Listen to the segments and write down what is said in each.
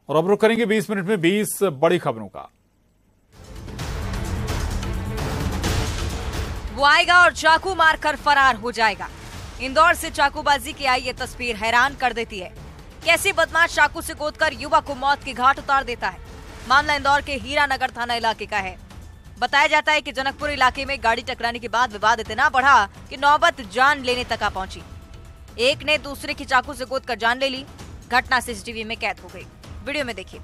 और अब रुक करेंगे 20 मिनट में 20 बड़ी खबरों का। वो आएगा और चाकू मारकर फरार हो जाएगा। इंदौर से चाकूबाजी की आई ये तस्वीर हैरान कर देती है। कैसे बदमाश चाकू से गोदकर युवक को मौत के घाट उतार देता है। मामला इंदौर के हीरानगर थाना इलाके का है। बताया जाता है कि जनकपुर इलाके में गाड़ी टकराने के बाद विवाद इतना बढ़ा कि नौबत जान लेने तक आ पहुंची। एक ने दूसरे की चाकू से गोदकर जान ले ली। घटना सीसीटीवी में कैद हो गई। वीडियो में देखिए।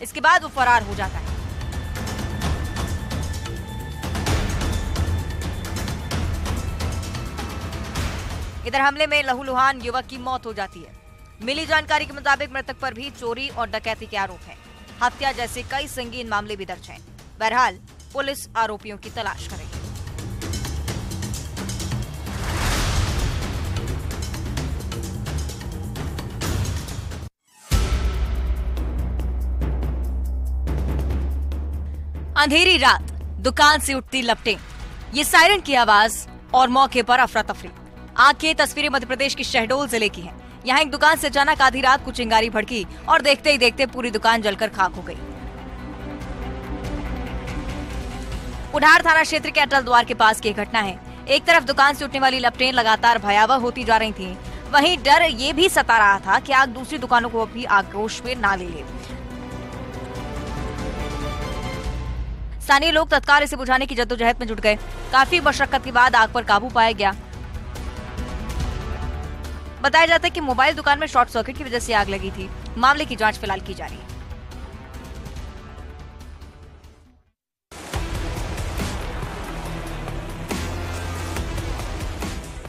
इसके बाद वो फरार हो जाता है। इधर हमले में लहूलुहान युवक की मौत हो जाती है। मिली जानकारी के मुताबिक मृतक पर भी चोरी और डकैती के आरोप हैं। हत्या जैसे कई संगीन मामले भी दर्ज हैं। बहरहाल पुलिस आरोपियों की तलाश कर रही है। अंधेरी रात, दुकान से उठती लपटें, ये सायरन की आवाज और मौके पर अफरा तफरी। आग की तस्वीरें मध्य प्रदेश के शहडोल जिले की हैं। यहाँ एक दुकान से अचानक आधी रात को चिंगारी भड़की और देखते ही देखते पूरी दुकान जलकर खाक हो गई। उढ़ार थाना क्षेत्र के अटल द्वार के पास की घटना है। एक तरफ दुकान से उठने वाली लपटें लगातार भयावह होती जा रही थीं, वहीं डर ये भी सता रहा था कि आग दूसरी दुकानों को भी आक्रोश में ना ले ले। स्थानीय लोग तत्काल इसे बुझाने की जद्दोजहद में जुट गए। काफी मशक्कत के बाद आग पर काबू पाया गया। बताया जाता है कि मोबाइल दुकान में शॉर्ट सर्किट की वजह से आग लगी थी। मामले की जांच फिलहाल की जा रही है।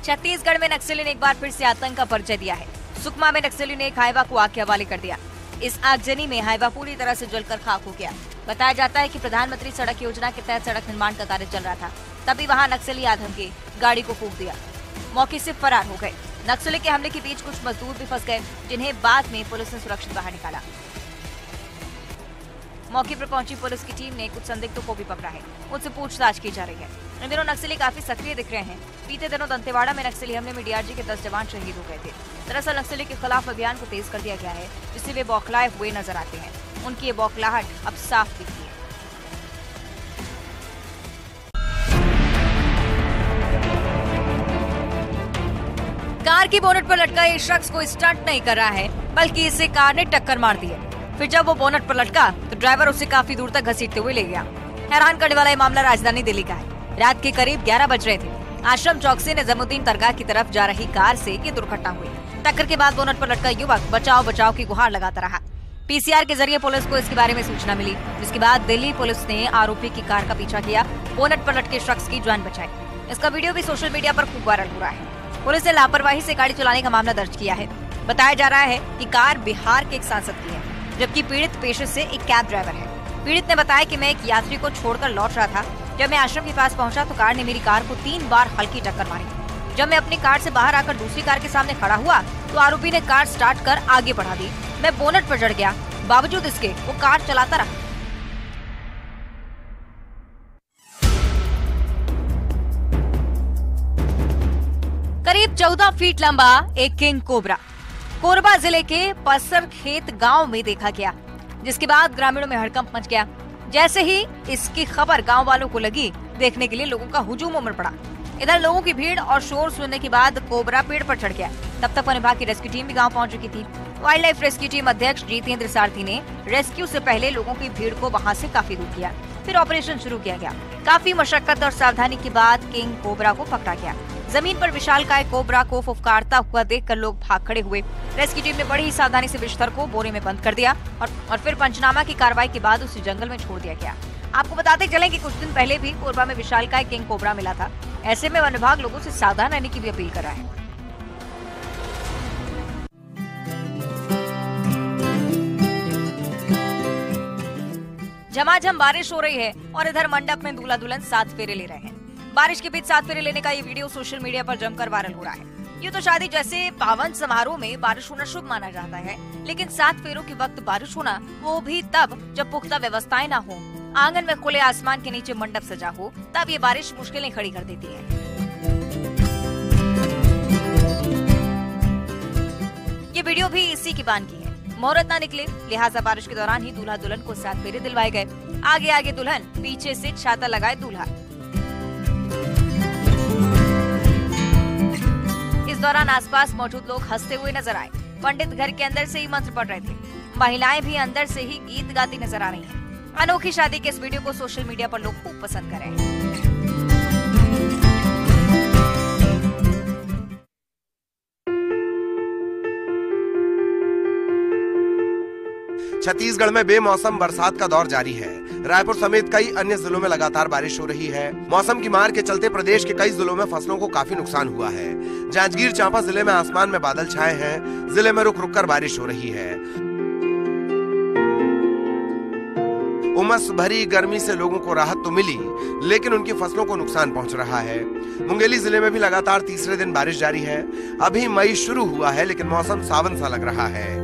छत्तीसगढ़ में नक्सली ने एक बार फिर से आतंक का परिचय दिया है। सुकमा में नक्सली ने एक हाईवा को आग के हवाले कर दिया। इस आगजनी में हाईवा पूरी तरह से जलकर खाक हो गया। बताया जाता है कि प्रधानमंत्री सड़क योजना के तहत सड़क निर्माण का कार्य चल रहा था। तभी वहां नक्सली आधम के गाड़ी को फूंक दिया, मौके से फरार हो गए। नक्सली के हमले के बीच कुछ मजदूर भी फंस गए, जिन्हें बाद में पुलिस ने सुरक्षित बाहर निकाला। मौके पर पहुंची पुलिस की टीम ने कुछ संदिग्धों को भी पकड़ा है। उनसे पूछताछ की जा रही है। इन दिनों नक्सली काफी सक्रिय दिख रहे हैं। बीते दिनों दंतेवाड़ा में नक्सली हमले में डीआरजी के 10 जवान शहीद हो गए थे। दरअसल नक्सली के खिलाफ अभियान को तेज कर दिया गया है, जिससे वे बौखलाए हुए नजर आते हैं। उनकी ये बौखलाहट अब साफ दिखती है। कार की बोनट पर लटका एक शख्स को स्टंट नहीं कर रहा है, बल्कि इसे कार ने टक्कर मार दी है। फिर जब वो बोनट पर लटका तो ड्राइवर उसे काफी दूर तक घसीटते हुए ले गया। हैरान करने वाला ये मामला राजधानी दिल्ली का है। रात के करीब 11 बज रहे थे। आश्रम चौक से निजामुद्दीन दरगाह की तरफ जा रही कार से ये दुर्घटना हुई। टक्कर के बाद बोनट पर लटका युवक बचाओ बचाओ की गुहार लगाता रहा। पीसीआर के जरिए पुलिस को इसके बारे में सूचना मिली, जिसके बाद दिल्ली पुलिस ने आरोपी की कार का पीछा किया, बोनट पर लटके शख्स की जान बचाई। इसका वीडियो भी सोशल मीडिया पर खूब वायरल हो रहा है। पुलिस ने लापरवाही से गाड़ी चलाने का मामला दर्ज किया है। बताया जा रहा है कि कार बिहार के एक सांसद की है, जबकि पीड़ित पेशे से एक कैब ड्राइवर है। पीड़ित ने बताया कि मैं एक यात्री को छोड़कर लौट रहा था। जब मैं आश्रम के पास पहुंचा तो कार ने मेरी कार को 3 बार हल्की टक्कर मारी। जब मैं अपनी कार से बाहर आकर दूसरी कार के सामने खड़ा हुआ तो आरोपी ने कार स्टार्ट कर आगे बढ़ा दी। मैं बोनट पर चढ़ गया, बावजूद इसके वो कार चलाता रहा। करीब 14 फीट लंबा एक किंग कोबरा कोरबा जिले के पसरखेत गांव में देखा गया, जिसके बाद ग्रामीणों में हड़कंप मच गया। जैसे ही इसकी खबर गांव वालों को लगी, देखने के लिए लोगों का हुजूम उमड़ पड़ा। इधर लोगों की भीड़ और शोर सुनने के बाद कोबरा पेड़ पर चढ़ गया। तब तक वन विभाग की रेस्क्यू टीम भी गांव पहुंच चुकी थी। वाइल्ड लाइफ रेस्क्यू टीम अध्यक्ष जितेंद्र सारथी ने रेस्क्यू से पहले लोगों की भीड़ को वहां से काफी दूर किया। फिर ऑपरेशन शुरू किया गया। काफी मशक्कत और सावधानी के बाद किंग कोबरा को पकड़ा गया। जमीन पर विशालकाय कोबरा को फुफकारता हुआ देखकर लोग भाग खड़े हुए। रेस्क्यू टीम ने बड़ी ही सावधानी से बिस्तर को बोरे में बंद कर दिया और फिर पंचनामा की कार्रवाई के बाद उसे जंगल में छोड़ दिया गया। आपको बताते चलें कि कुछ दिन पहले भी कोरबा में विशालकाय किंग कोबरा मिला था। ऐसे में वन विभाग लोगों से सावधान रहने की भी अपील कर रहा है। झमाझम बारिश हो रही है और इधर मंडप में दूल्हा दुल्हन 7 फेरे ले रहे हैं। बारिश के बीच 7 फेरे लेने का ये वीडियो सोशल मीडिया पर जमकर वायरल हो रहा है। ये तो शादी जैसे पावन समारोह में बारिश होना शुभ माना जाता है, लेकिन 7 फेरों के वक्त बारिश होना, वो भी तब जब पुख्ता व्यवस्थाएं ना हो, आंगन में खुले आसमान के नीचे मंडप सजा हो, तब ये बारिश मुश्किलें खड़ी कर देती है। ये वीडियो भी इसी की बान की है। मुहूर्त न निकले, लिहाजा बारिश के दौरान ही दूल्हा दुल्हन को 7 फेरे दिलवाए गए। आगे आगे दुल्हन, पीछे से छाता लगाए दूल्हा। इस दौरान आसपास मौजूद लोग हंसते हुए नजर आए। पंडित घर के अंदर से ही मंत्र पढ़ रहे थे। महिलाएं भी अंदर से ही गीत गाती नजर आ रही हैं। अनोखी शादी के इस वीडियो को सोशल मीडिया पर लोग खूब पसंद कर रहे हैं। छत्तीसगढ़ में बेमौसम बरसात का दौर जारी है। रायपुर समेत कई अन्य जिलों में लगातार बारिश हो रही है। मौसम की मार के चलते प्रदेश के कई जिलों में फसलों को काफी नुकसान हुआ है। जांजगीर चांपा जिले में आसमान में बादल छाए हैं। जिले में रुक रुक कर बारिश हो रही है। उमस भरी गर्मी से लोगों को राहत तो मिली, लेकिन उनकी फसलों को नुकसान पहुंच रहा है। मुंगेली जिले में भी लगातार तीसरे दिन बारिश जारी है। अभी मई शुरू हुआ है, लेकिन मौसम सावन सा लग रहा है।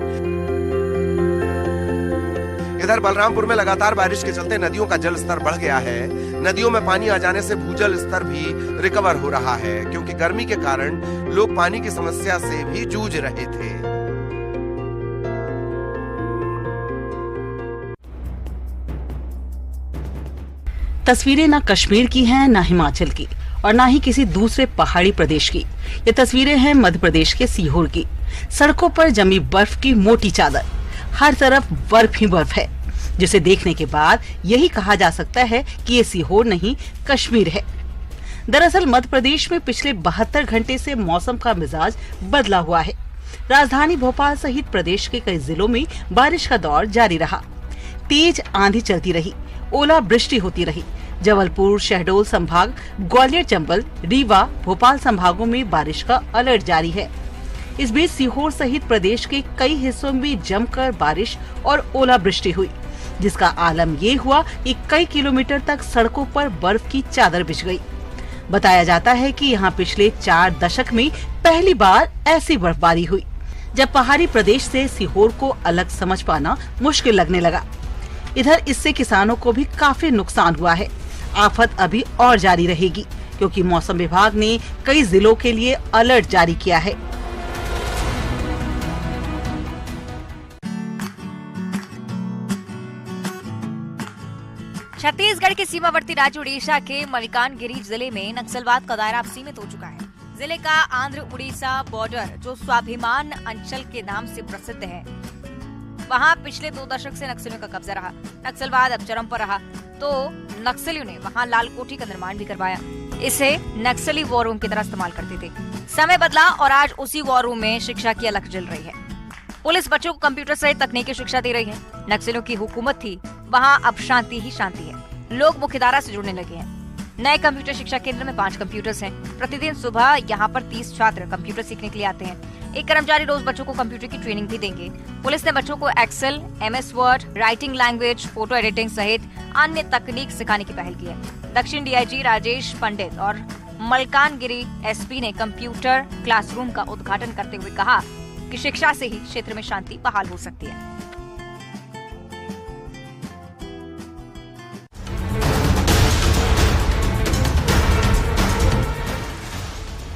इधर बलरामपुर में लगातार बारिश के चलते नदियों का जल स्तर बढ़ गया है। नदियों में पानी आ जाने से भूजल स्तर भी रिकवर हो रहा है, क्योंकि गर्मी के कारण लोग पानी की समस्या से भी जूझ रहे थे। तस्वीरें ना कश्मीर की हैं, ना हिमाचल की, और ना ही किसी दूसरे पहाड़ी प्रदेश की। ये तस्वीरें हैं मध्य प्रदेश के सीहोर की। सड़कों पर जमी बर्फ की मोटी चादर, हर तरफ बर्फ ही बर्फ है, जिसे देखने के बाद यही कहा जा सकता है कि ये सीहोर नहीं कश्मीर है। दरअसल मध्य प्रदेश में पिछले 72 घंटे से मौसम का मिजाज बदला हुआ है। राजधानी भोपाल सहित प्रदेश के कई जिलों में बारिश का दौर जारी रहा। तेज आंधी चलती रही, ओलावृष्टि होती रही। जबलपुर, शहडोल संभाग, ग्वालियर, चंबल, रीवा, भोपाल संभागों में बारिश का अलर्ट जारी है। इस बीच सीहोर सहित प्रदेश के कई हिस्सों में जमकर बारिश और ओलावृष्टि हुई, जिसका आलम ये हुआ कि कई किलोमीटर तक सड़कों पर बर्फ की चादर बिछ गई। बताया जाता है कि यहाँ पिछले 4 दशक में पहली बार ऐसी बर्फबारी हुई, जब पहाड़ी प्रदेश से सीहोर को अलग समझ पाना मुश्किल लगने लगा। इधर इससे किसानों को भी काफी नुकसान हुआ है। आफत अभी और जारी रहेगी, क्योंकि मौसम विभाग ने कई जिलों के लिए अलर्ट जारी किया है। छत्तीसगढ़ के सीमावर्ती राज्य उड़ीसा के मलकानगिरी जिले में नक्सलवाद का दायरा अब सीमित हो चुका है। जिले का आंध्र उड़ीसा बॉर्डर, जो स्वाभिमान अंचल के नाम से प्रसिद्ध है, वहां पिछले 2 दशक से नक्सलियों का कब्जा रहा। नक्सलवाद अब चरम पर रहा तो नक्सलियों ने वहां लाल कोठी का निर्माण भी करवाया। इसे नक्सली वॉर रूम की तरह इस्तेमाल करते थे। समय बदला और आज उसी वॉर रूम में शिक्षा की अलख जल रही है। पुलिस बच्चों को कंप्यूटर सहित तकनीकी शिक्षा दे रही है। नक्सलियों की हुकूमत थी, वहाँ अब शांति ही शांति है। लोग मुख्यधारा से जुड़ने लगे हैं। नए कंप्यूटर शिक्षा केंद्र में 5 कंप्यूटर्स हैं। प्रतिदिन सुबह यहाँ पर 30 छात्र कंप्यूटर सीखने के लिए आते हैं। एक कर्मचारी रोज बच्चों को कंप्यूटर की ट्रेनिंग भी देंगे। पुलिस ने बच्चों को Excel, MS Word, writing language, photo editing सहित अन्य तकनीक सिखाने की पहल की है। दक्षिण DIG राजेश पंडित और मलकानगिरी SP ने कंप्यूटर क्लासरूम का उद्घाटन करते हुए कहा कि शिक्षा से ही क्षेत्र में शांति बहाल हो सकती है।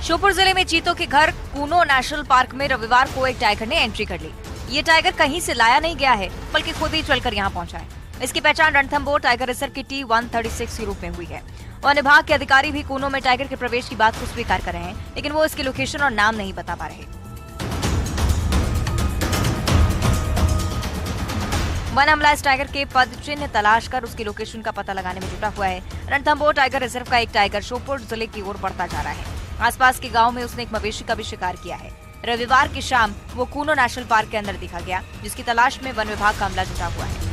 श्योपुर जिले में चीतों के घर कूनो नेशनल पार्क में रविवार को एक टाइगर ने एंट्री कर ली। ये टाइगर कहीं से लाया नहीं गया है, बल्कि खुद ही चलकर यहाँ पहुंचा है। इसकी पहचान रणथंभौर टाइगर रिजर्व की T-136 के रूप में हुई है। वन विभाग के अधिकारी भी कूनो में टाइगर के प्रवेश की बात को स्वीकार कर रहे हैं, लेकिन वो इसकी लोकेशन और नाम नहीं बता पा रहे। वन अमला इस टाइगर के पद चिन्ह तलाश कर उसकी लोकेशन का पता लगाने में जुटा हुआ है। रणथंभौर टाइगर रिजर्व का एक टाइगर श्योपुर जिले की ओर बढ़ता जा रहा है। आसपास के गांव में उसने एक मवेशी का भी शिकार किया है। रविवार की शाम वो कूनो नेशनल पार्क के अंदर दिखा गया, जिसकी तलाश में वन विभाग का अमला जुटा हुआ है।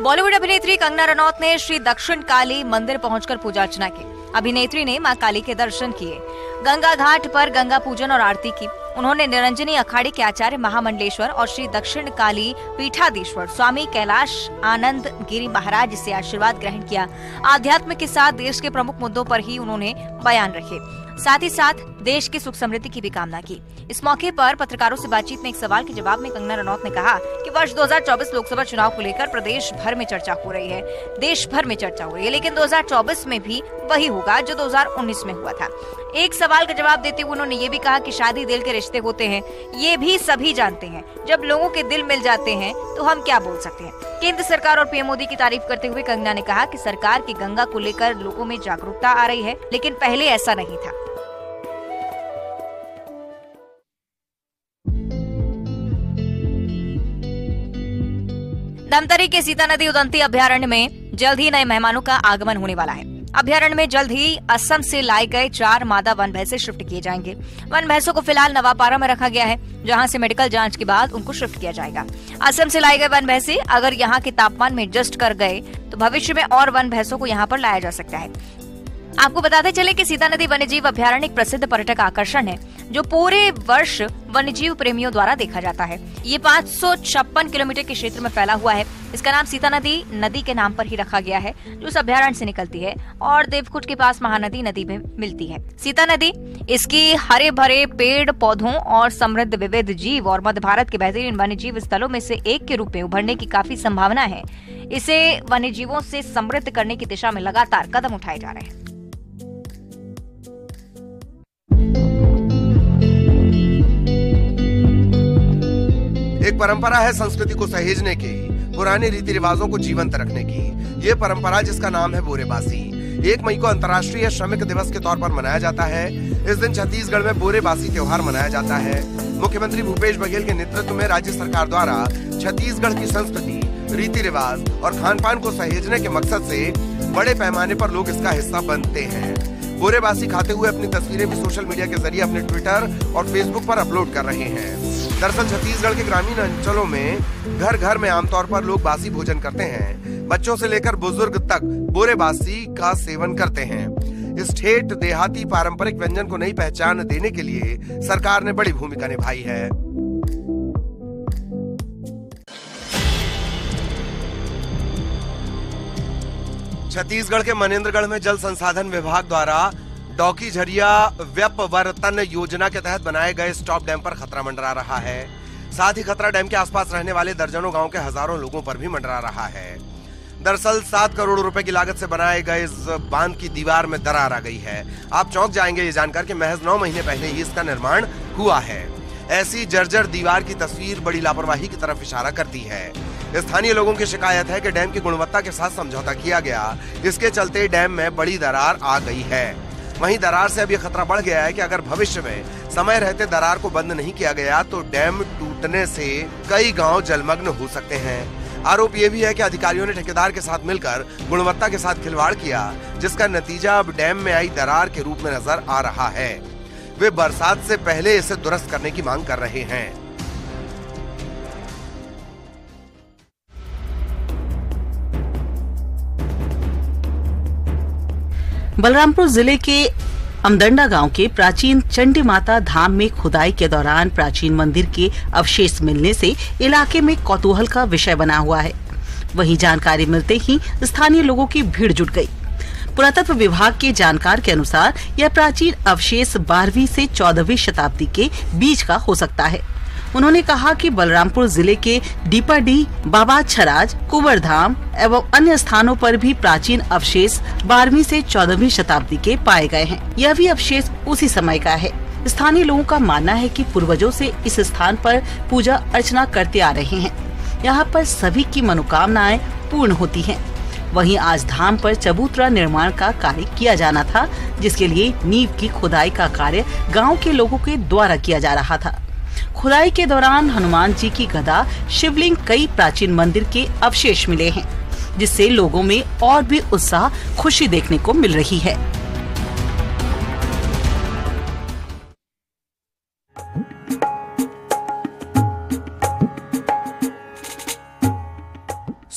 बॉलीवुड अभिनेत्री कंगना रनौत ने श्री दक्षिण काली मंदिर पहुंचकर पूजा अर्चना की। अभिनेत्री ने मां काली के दर्शन किए, गंगा घाट पर गंगा पूजन और आरती की। उन्होंने निरंजनी अखाड़े के आचार्य महामंडलेश्वर और श्री दक्षिण काली पीठाधीश्वर स्वामी कैलाश आनंद गिरी महाराज से आशीर्वाद ग्रहण किया। आध्यात्म के साथ देश के प्रमुख मुद्दों पर ही उन्होंने बयान रखे। साथ ही साथ देश की सुख समृद्धि की भी कामना की। इस मौके पर पत्रकारों से बातचीत में एक सवाल के जवाब में कंगना रनौत ने कहा कि वर्ष 2024 लोकसभा चुनाव को लेकर प्रदेश भर में चर्चा हो रही है, देश भर में चर्चा हो रही है, लेकिन 2024 में भी वही होगा जो 2019 में हुआ था। एक सवाल का जवाब देते हुए उन्होंने ये भी कहा कि शादी दिल के रिश्ते होते हैं, ये भी सभी जानते हैं। जब लोगों के दिल मिल जाते हैं तो हम क्या बोल सकते हैं। केंद्र सरकार और पीएम मोदी की तारीफ करते हुए कंगना ने कहा कि सरकार की गंगा को लेकर लोगों में जागरूकता आ रही है, लेकिन पहले ऐसा नहीं था। धमतरी के सीता नदी उदंती अभयारण्य में जल्द ही नए मेहमानों का आगमन होने वाला है। अभयारण्य में जल्द ही असम से लाए गए 4 मादा वन भैंसे शिफ्ट किए जाएंगे। वन भैंसों को फिलहाल नवापारा में रखा गया है, जहां से मेडिकल जांच के बाद उनको शिफ्ट किया जाएगा। असम से लाए गए वन भैंसे अगर यहां के तापमान में एडजस्ट कर गए तो भविष्य में और वन भैंसों को यहां पर लाया जा सकता है। आपको बताते चले कि सीता नदी वन्यजीव अभयारण्य एक प्रसिद्ध पर्यटक आकर्षण है, जो पूरे वर्ष वन्यजीव प्रेमियों द्वारा देखा जाता है। ये 556 किलोमीटर के क्षेत्र में फैला हुआ है। इसका नाम सीता नदी के नाम पर ही रखा गया है, जो इस अभयारण्य से निकलती है और देवकुट के पास महानदी नदी में मिलती है। सीता नदी इसकी हरे भरे पेड़ पौधों और समृद्ध विविध जीव और मध्य भारत के बेहतरीन वन्यजीव स्थलों में से एक के रूप में उभरने की काफी संभावना है। इसे वन्यजीवों से समृद्ध करने की दिशा में लगातार कदम उठाए जा रहे हैं। एक परंपरा है संस्कृति को सहेजने की, पुराने रीति रिवाजों को जीवंत रखने की। ये परंपरा जिसका नाम है बोरेबासी 1 मई को अंतर्राष्ट्रीय श्रमिक दिवस के तौर पर मनाया जाता है। इस दिन छत्तीसगढ़ में बोरेबासी त्योहार मनाया जाता है। मुख्यमंत्री भूपेश बघेल के नेतृत्व में राज्य सरकार द्वारा छत्तीसगढ़ की संस्कृति, रीति रिवाज और खान पान को सहेजने के मकसद से बड़े पैमाने पर लोग इसका हिस्सा बनते हैं। बोरेबासी खाते हुए अपनी तस्वीरें भी सोशल मीडिया के जरिए अपने ट्विटर और फेसबुक पर अपलोड कर रहे हैं। दरअसल छत्तीसगढ़ के ग्रामीण अंचलों में घर घर में आमतौर पर लोग बासी भोजन करते हैं। बच्चों से लेकर बुजुर्ग तक बोरेबासी का सेवन करते हैं। इस ठेठ देहाती पारंपरिक व्यंजन को नई पहचान देने के लिए सरकार ने बड़ी भूमिका निभाई है। छत्तीसगढ़ के मनेन्द्रगढ़ में जल संसाधन विभाग द्वारा डौकी झरिया व्यपवर्तन योजना के तहत बनाए गए स्टॉप डैम पर खतरा मंडरा रहा है। साथ ही खतरा डैम के आसपास रहने वाले दर्जनों गांव के हजारों लोगों पर भी मंडरा रहा है। दरअसल 7 करोड़ रुपए की लागत से बनाए गए इस बांध की दीवार में दरार आ गई है। आप चौंक जाएंगे ये जानकर कि महज 9 महीने पहले ही इसका निर्माण हुआ है। ऐसी जर्जर दीवार की तस्वीर बड़ी लापरवाही की तरफ इशारा करती है। स्थानीय लोगों की शिकायत है कि डैम की गुणवत्ता के साथ समझौता किया गया, इसके चलते डैम में बड़ी दरार आ गई है। वहीं दरार से अब यह खतरा बढ़ गया है कि अगर भविष्य में समय रहते दरार को बंद नहीं किया गया तो डैम टूटने से कई गांव जलमग्न हो सकते हैं। आरोप यह भी है कि अधिकारियों ने ठेकेदार के साथ मिलकर गुणवत्ता के साथ खिलवाड़ किया, जिसका नतीजा अब डैम में आई दरार के रूप में नजर आ रहा है। वे बरसात से पहले इसे दुरुस्त करने की मांग कर रहे हैं। बलरामपुर जिले के अमदंडा गांव के प्राचीन चंडी माता धाम में खुदाई के दौरान प्राचीन मंदिर के अवशेष मिलने से इलाके में कौतूहल का विषय बना हुआ है। वहीं जानकारी मिलते ही स्थानीय लोगों की भीड़ जुट गई। पुरातत्व विभाग के जानकार के अनुसार यह प्राचीन अवशेष 12वीं से 14वीं शताब्दी के बीच का हो सकता है। उन्होंने कहा कि बलरामपुर जिले के डीपाडी, बाबा छराज, कुंवरधाम एवं अन्य स्थानों पर भी प्राचीन अवशेष 12वीं से 14वीं शताब्दी के पाए गए हैं। यह भी अवशेष उसी समय का है। स्थानीय लोगों का मानना है कि पूर्वजों से इस स्थान पर पूजा अर्चना करते आ रहे हैं। यहाँ पर सभी की मनोकामनाएं पूर्ण होती हैं। वहीं आज धाम पर चबूतरा निर्माण का कार्य किया जाना था, जिसके लिए नींव की खुदाई का कार्य गाँव के लोगों के द्वारा किया जा रहा था। खुदाई के दौरान हनुमान जी की गदा, शिवलिंग, कई प्राचीन मंदिर के अवशेष मिले हैं, जिससे लोगों में और भी उत्साह, खुशी देखने को मिल रही है।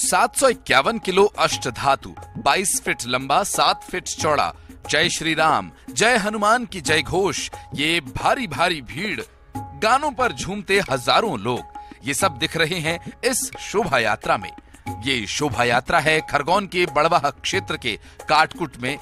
$751 किलो अष्टधातु, 22 फीट लंबा, 7 फीट चौड़ा, जय श्री राम, जय हनुमान की जय घोष, ये भारी भारी भीड़, गानों पर झूमते हजारों लोग, ये सब दिख रहे हैं इस शोभा यात्रा में। ये शोभा यात्रा है खरगोन के बड़वाह क्षेत्र के काटकुट में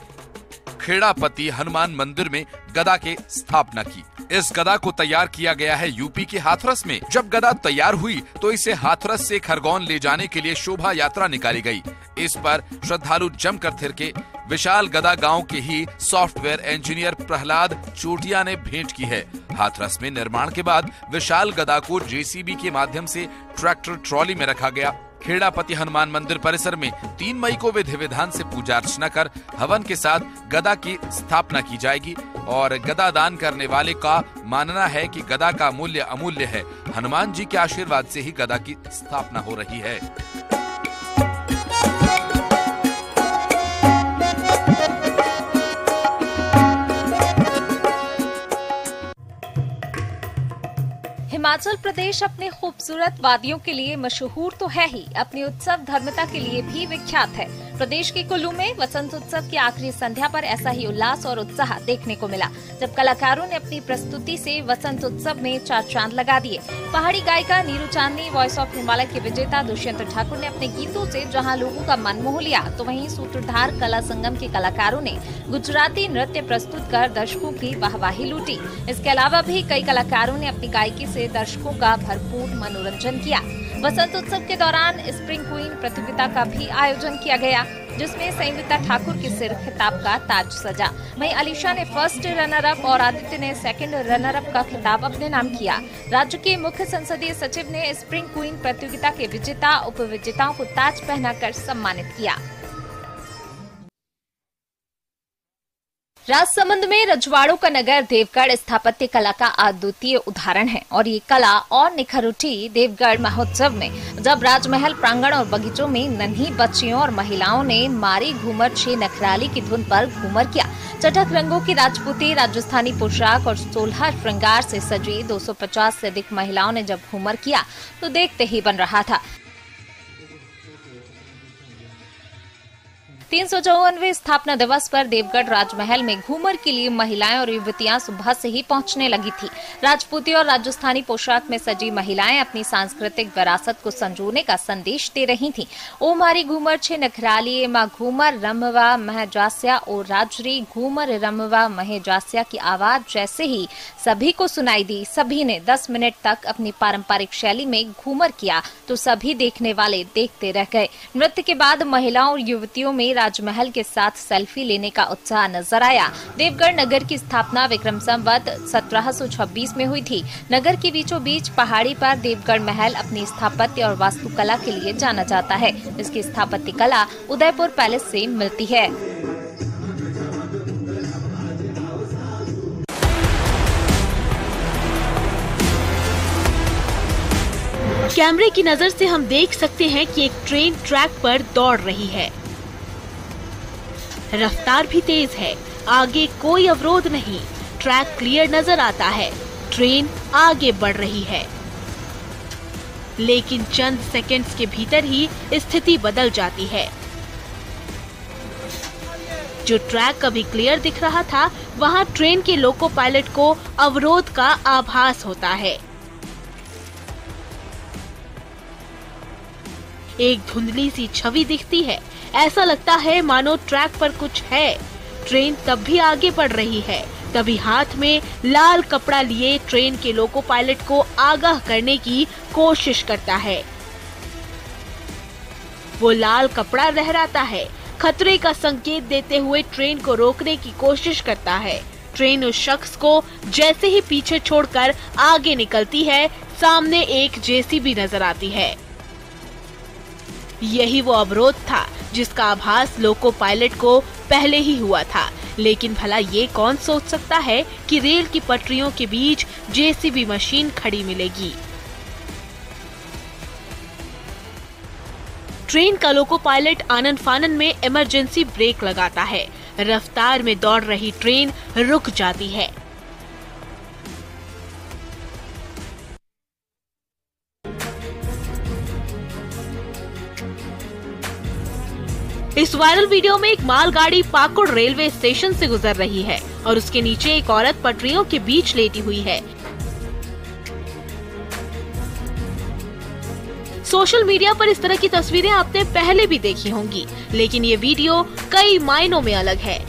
खेड़ापति हनुमान मंदिर में गदा के स्थापना की। इस गदा को तैयार किया गया है यूपी के हाथरस में। जब गदा तैयार हुई तो इसे हाथरस से खरगोन ले जाने के लिए शोभा यात्रा निकाली गई। इस पर श्रद्धालु जमकर थिरके। विशाल गदा गांव के ही सॉफ्टवेयर इंजीनियर प्रहलाद चोटिया ने भेंट की है। हाथरस में निर्माण के बाद विशाल गदा को जेसीबी के माध्यम से ट्रैक्टर ट्रॉली में रखा गया। खेड़ापति हनुमान मंदिर परिसर में 3 मई को विधि विधान से पूजा अर्चना कर हवन के साथ गदा की स्थापना की जाएगी और गदा दान करने वाले का मानना है कि गदा का मूल्य अमूल्य है। हनुमान जी के आशीर्वाद से ही गदा की स्थापना हो रही है। हिमाचल प्रदेश अपने खूबसूरत वादियों के लिए मशहूर तो है ही, अपनी उत्सव धर्मता के लिए भी विख्यात है। प्रदेश के कुल्लू में वसंत उत्सव की आखिरी संध्या पर ऐसा ही उल्लास और उत्साह देखने को मिला, जब कलाकारों ने अपनी प्रस्तुति से वसंत उत्सव में 4 चांद लगा दिए। पहाड़ी गायिका नीरू चांदनी, वॉइस ऑफ हिमालय के विजेता दुष्यंत ठाकुर ने अपने गीतों से जहां लोगों का मन मोह लिया, तो वहीं सूत्रधार कला संगम के कलाकारों ने गुजराती नृत्य प्रस्तुत कर दर्शकों की वाहवाही लूटी। इसके अलावा भी कई कलाकारों ने अपनी गायकी से दर्शकों का भरपूर मनोरंजन किया। वसंत उत्सव के दौरान स्प्रिंग क्वीन प्रतियोगिता का भी आयोजन किया गया, जिसमें संयुक्ता ठाकुर के सिर खिताब का ताज सजा। वहीं अलीशा ने फर्स्ट रनर अप और आदित्य ने सेकंड रनर अप का खिताब अपने नाम किया। राज्य के मुख्य संसदीय सचिव ने स्प्रिंग क्वीन प्रतियोगिता के विजेता उप विजेताओं को ताज पहनाकर सम्मानित किया। राजसमंद में रजवाड़ों का नगर देवगढ़ स्थापत्य कला का अद्वितीय उदाहरण है और ये कला और निखर उठी देवगढ़ महोत्सव में, जब राजमहल प्रांगण और बगीचों में नन्ही बच्चियों और महिलाओं ने मारी घूमर छे नखराली की धुन पर घूमर किया। चटक रंगों की राजपूती, राजस्थानी पोशाक और 16 श्रृंगार से सजी 250 से अधिक महिलाओं ने जब घूमर किया तो देखते ही बन रहा था। 354वें स्थापना दिवस पर देवगढ़ राजमहल में घूमर के लिए महिलाएं और युवतियां सुबह से ही पहुंचने लगी थी। राजपूती और राजस्थानी पोशाक में सजी महिलाएं अपनी सांस्कृतिक विरासत को संजोने का संदेश दे रही थीं। ओ मारी घूमर छे नखराली माँ घूमर रमवा महजास्या ओ राजरी घूमर रमवा महजास्या की आवाज जैसे ही सभी को सुनाई दी। सभी ने 10 मिनट तक अपनी पारंपरिक शैली में घूमर किया तो सभी देखने वाले देखते रह गए। नृत्य के बाद महिलाओं और युवतियों में राजमहल के साथ सेल्फी लेने का उत्साह नजर आया। देवगढ़ नगर की स्थापना विक्रम संवत 1726 में हुई थी। नगर के बीचों बीच पहाड़ी पर देवगढ़ महल अपनी स्थापत्य और वास्तुकला के लिए जाना जाता है। इसकी स्थापत्य कला उदयपुर पैलेस से मिलती है। कैमरे की नजर से हम देख सकते हैं कि एक ट्रेन ट्रैक पर दौड़ रही है। रफ्तार भी तेज है, आगे कोई अवरोध नहीं, ट्रैक क्लियर नजर आता है, ट्रेन आगे बढ़ रही है। लेकिन चंद सेकंड्स के भीतर ही स्थिति बदल जाती है। जो ट्रैक कभी क्लियर दिख रहा था, वहां ट्रेन के लोको पायलट को अवरोध का आभास होता है। एक धुंधली सी छवि दिखती है, ऐसा लगता है मानो ट्रैक पर कुछ है। ट्रेन तब भी आगे बढ़ रही है। तभी हाथ में लाल कपड़ा लिए ट्रेन के लोको पायलट को आगाह करने की कोशिश करता है। वो लाल कपड़ा लहराता है, खतरे का संकेत देते हुए ट्रेन को रोकने की कोशिश करता है। ट्रेन उस शख्स को जैसे ही पीछे छोड़कर आगे निकलती है, सामने एक जेसीबी नजर आती है। यही वो अवरोध था जिसका आभास लोको पायलट को पहले ही हुआ था। लेकिन भला ये कौन सोच सकता है कि रेल की पटरियों के बीच जेसीबी मशीन खड़ी मिलेगी। ट्रेन का लोको पायलट आनन फानन में इमरजेंसी ब्रेक लगाता है। रफ्तार में दौड़ रही ट्रेन रुक जाती है। इस वायरल वीडियो में एक मालगाड़ी पाकुड़ रेलवे स्टेशन से गुजर रही है और उसके नीचे एक औरत पटरियों के बीच लेटी हुई है। सोशल मीडिया पर इस तरह की तस्वीरें आपने पहले भी देखी होंगी, लेकिन ये वीडियो कई मायनों में अलग है।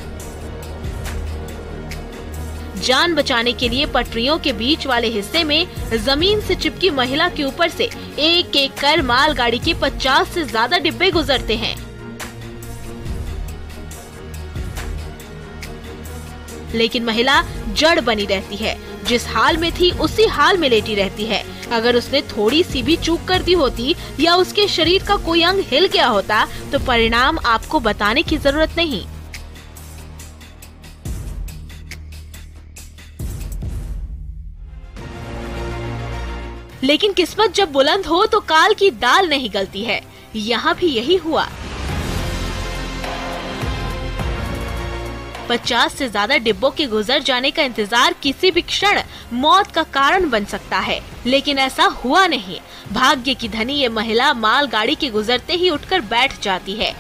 जान बचाने के लिए पटरियों के बीच वाले हिस्से में जमीन से चिपकी महिला के ऊपर से एक एक कर मालगाड़ी के 50 से ज्यादा डिब्बे गुजरते हैं। लेकिन महिला जड़ बनी रहती है, जिस हाल में थी उसी हाल में लेटी रहती है। अगर उसने थोड़ी सी भी चूक कर दी होती या उसके शरीर का कोई अंग हिल गया होता तो परिणाम आपको बताने की जरूरत नहीं। लेकिन किस्मत जब बुलंद हो तो काल की दाल नहीं गलती है। यहाँ भी यही हुआ। 50 से ज्यादा डिब्बों के गुजर जाने का इंतजार किसी भी क्षण मौत का कारण बन सकता है, लेकिन ऐसा हुआ नहीं। भाग्य की धनी ये महिला मालगाड़ी के गुजरते ही उठकर बैठ जाती है।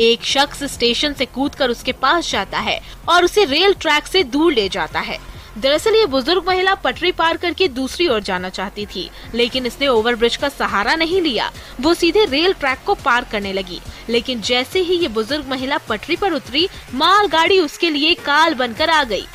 एक शख्स स्टेशन से कूदकर उसके पास जाता है और उसे रेल ट्रैक से दूर ले जाता है। दरअसल ये बुजुर्ग महिला पटरी पार करके दूसरी ओर जाना चाहती थी, लेकिन इसने ओवरब्रिज का सहारा नहीं लिया। वो सीधे रेल ट्रैक को पार करने लगी, लेकिन जैसे ही ये बुजुर्ग महिला पटरी पर उतरी, मालगाड़ी उसके लिए काल बनकर आ गई।